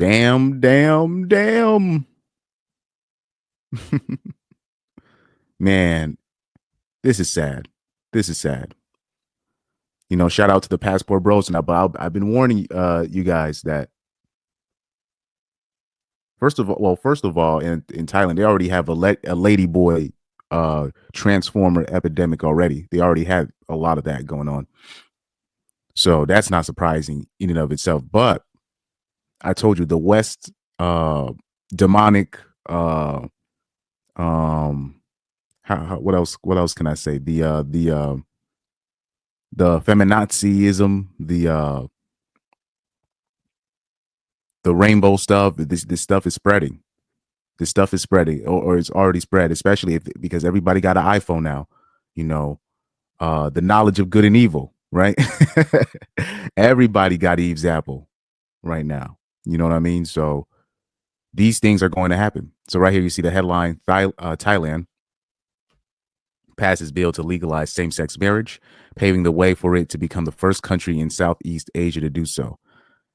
Damn. Man, this is sad. This is sad. Shout out to the passport bros. Now, but I've been warning you guys that first of all, in Thailand, they already have a lady boy transformer epidemic already. They already had a lot of that going on. So that's not surprising in and of itself. But I told you the West demonic um what else can I say? The feminazism, the rainbow stuff, this stuff is spreading. This stuff is spreading, or it's already spread, especially because everybody got an iPhone now. The knowledge of good and evil, right? Everybody got Eve's apple right now. You know what I mean? So these things are going to happen. So right here, you see the headline: Thailand passes bill to legalize same-sex marriage, paving the way for it to become the first country in Southeast Asia to do so.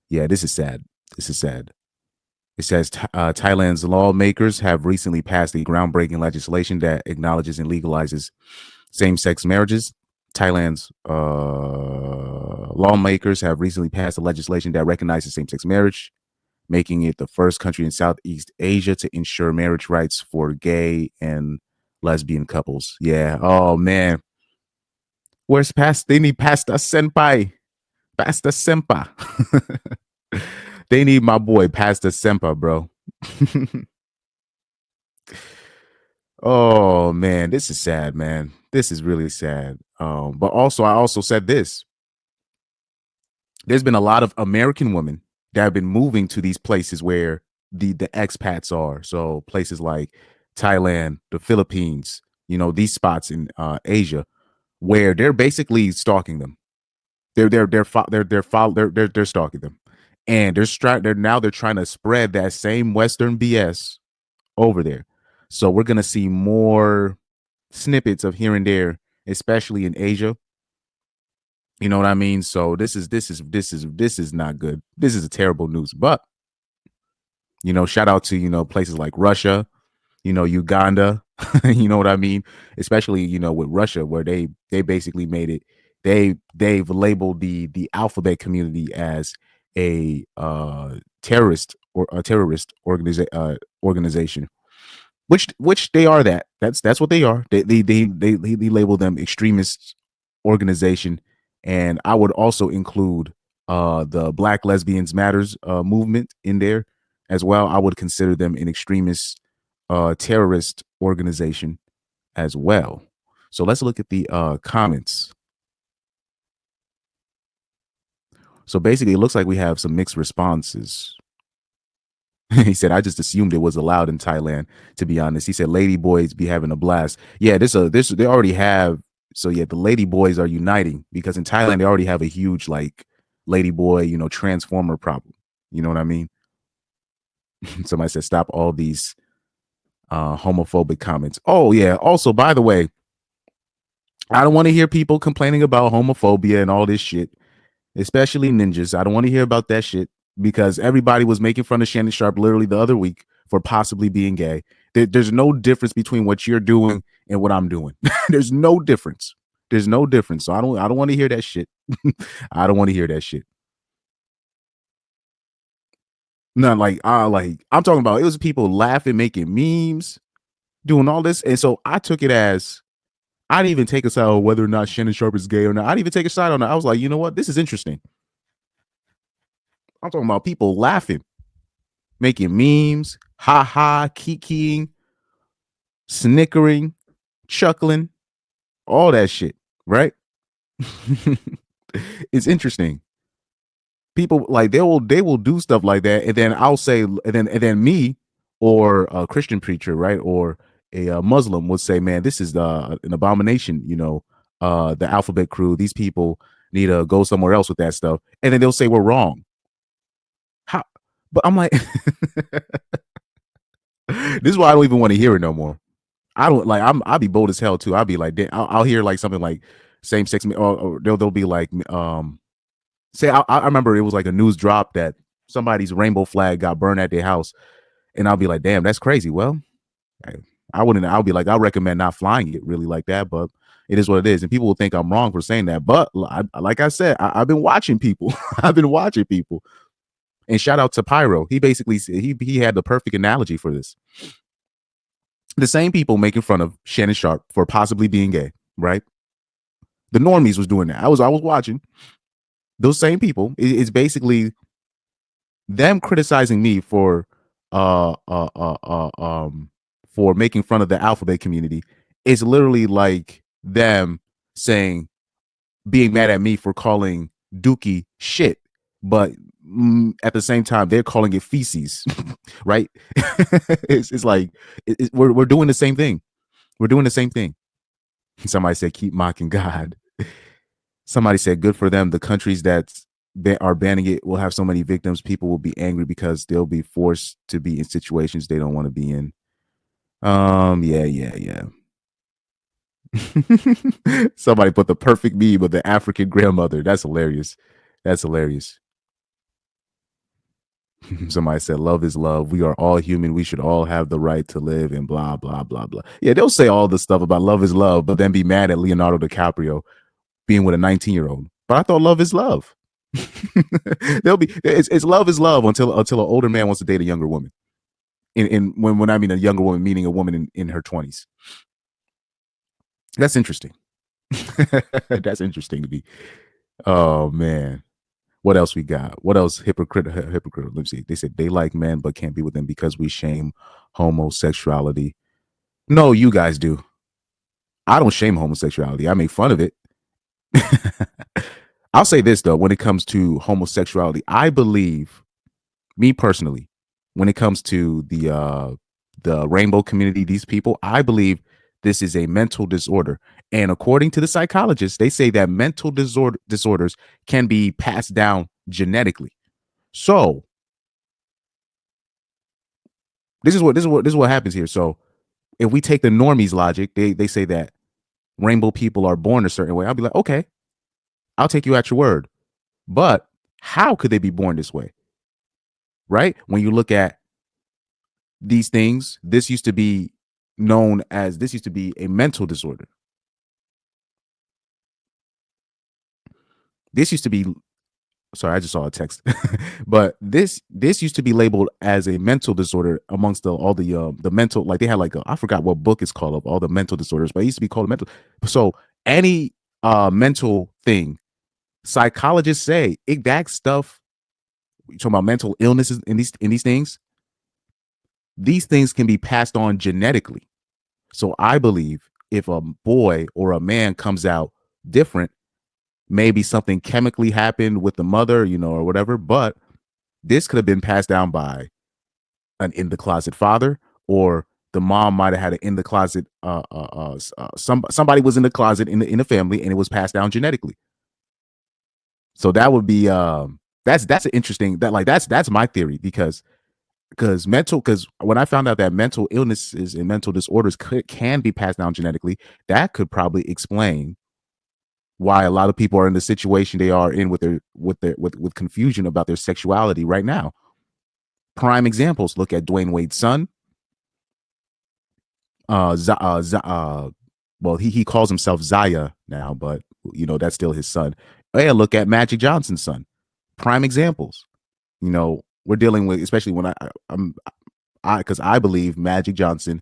Yeah, this is sad. This is sad. It says Thailand's lawmakers have recently passed a groundbreaking legislation that acknowledges and legalizes same-sex marriages. Thailand's lawmakers have recently passed a legislation that recognizes same-sex marriage, making it the first country in Southeast Asia to ensure marriage rights for gay and lesbian couples. Yeah. Oh man. Where's past? They need Pasta Senpai. Pasta Senpai. They need my boy Pasta Senpai, bro. Oh man, this is sad, man. This is really sad. But also, I also said this. There's been a lot of American women that have been moving to these places where the expats are. So places like Thailand, the Philippines, these spots in Asia, where they're basically stalking them. They're stalking them, and they're trying to spread that same Western BS over there. So we're gonna see more snippets of here and there, especially in Asia. You know what I mean? So this is not good. This is a terrible news. But shout out to places like Russia, Uganda. You know what I mean? Especially with Russia, where they basically made it. They've labeled the alphabet community as a terrorist or a terrorist organization, which they are. That's what they are. They label them extremist organization. And I would also include the Black Lesbians Matters movement in there as well. I would consider them an extremist terrorist organization as well. So let's look at the comments. So basically, it looks like we have some mixed responses. He said, I just assumed it was allowed in Thailand, to be honest. He said, lady boys be having a blast. Yeah, this they already have. So yeah, the lady boys are uniting because in Thailand, they already have a huge like lady boy, transformer problem. You know what I mean? Somebody said, stop all these homophobic comments. Oh yeah. Also, by the way, I don't want to hear people complaining about homophobia and all this shit, especially ninjas. I don't want to hear about that shit because everybody was making fun of Shannon Sharp literally the other week for possibly being gay. There's no difference between what you're doing and what I'm doing. There's no difference. There's no difference. So I don't want to hear that shit. I don't want to hear that shit. None like I'm talking about it was people laughing, making memes, doing all this. And so I took it as I didn't even take a side on whether or not Shannon Sharp is gay or not. I didn't even take a side on it. I was like, you know what? This is interesting. I'm talking about people laughing, making memes, kikiing, snickering, chuckling, all that shit, right? It's interesting. People like they will do stuff like that, and then I'll say, and then me or a Christian preacher, right, or a Muslim would say, man, this is an abomination. The alphabet crew, these people need to go somewhere else with that stuff, and then they'll say we're wrong. How? But I'm like, this is why I don't even want to hear it no more. I don't like. I'll be bold as hell too. I'll be like, I'll hear like something like same sex, or they'll be like, say I remember it was like a news drop that somebody's rainbow flag got burned at their house, and I'll be like, damn, that's crazy. Well, I wouldn't. I'll be like, I recommend not flying it really like that, but it is what it is, and people will think I'm wrong for saying that. But like I said, I've been watching people. I've been watching people, and shout out to Pyro. He basically he had the perfect analogy for this. The same people making fun of Shannon Sharp for possibly being gay, right? The normies was doing that. I was watching those same people. It's basically them criticizing me uh, uh, uh, uh, um, for making fun of the alphabet community. It's literally like them saying, being mad at me for calling Dookie shit, but at the same time they're calling it feces, right? It's like we're doing the same thing. We're doing the same thing. Somebody said, "Keep mocking God." Somebody said, "Good for them. The countries that are banning it will have so many victims. People will be angry because they'll be forced to be in situations they don't want to be in." Yeah. Somebody put the perfect meme of the African grandmother. That's hilarious. That's hilarious. Somebody said, "Love is love. We are all human. We should all have the right to live," and blah, blah, blah, blah. Yeah, they'll say all this stuff about love is love, but then be mad at Leonardo DiCaprio being with a 19-year-old. But I thought love is love. They'll be it's love is love until an older man wants to date a younger woman. In when I mean a younger woman, meaning a woman in her 20s. That's interesting. That's interesting to me. Oh man. What else we got? What else? Hypocrite. Let me see. They said they like men but can't be with them because we shame homosexuality. No, you guys do. I don't shame homosexuality. I make fun of it. I'll say this though, when it comes to homosexuality, I believe, me personally, when it comes to the rainbow community, these people, I believe this is a mental disorder. And according to the psychologists, they say that mental disorders can be passed down genetically. So this is what happens here. So if we take the normies logic, they say that rainbow people are born a certain way. I'll be like, okay, I'll take you at your word. But how could they be born this way? Right? When you look at these things, this used to be a mental disorder. This used to be, sorry, I just saw a text, but this used to be labeled as a mental disorder amongst all the mental, like they had like I forgot what book it's called of all the mental disorders, but it used to be called a mental. So any mental thing, psychologists say that stuff. You're talking about mental illnesses in these things. These things can be passed on genetically. So I believe if a boy or a man comes out different, maybe something chemically happened with the mother, or whatever, but this could have been passed down by an in the closet father, or the mom might have had an in the closet somebody was in the closet in the family, and it was passed down genetically. So that would be that's an interesting, that's my theory, because when I found out that mental illnesses and mental disorders can be passed down genetically, that could probably explain why a lot of people are in the situation they are in with confusion about their sexuality right now. Prime examples: look at Dwayne Wade's son. Well, he calls himself Zaya now, but that's still his son. Yeah, look at Magic Johnson's son. Prime examples. We're dealing with, especially when because I believe Magic Johnson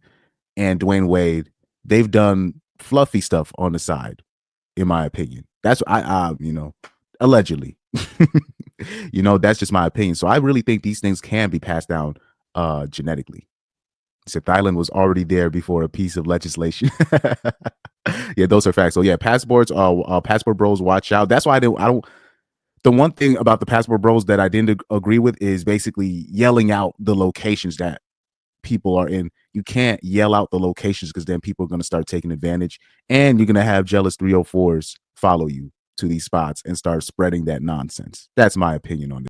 and Dwayne Wade, they've done fluffy stuff on the side, in my opinion. That's allegedly. That's just my opinion. So I really think these things can be passed down genetically. So Thailand was already there before a piece of legislation. Yeah, those are facts. So yeah, passport bros, watch out. That's why I don't. The one thing about the passport bros that I didn't agree with is basically yelling out the locations that people are in. You can't yell out the locations, because then people are going to start taking advantage, and you're going to have jealous 304s follow you to these spots and start spreading that nonsense. That's my opinion on this.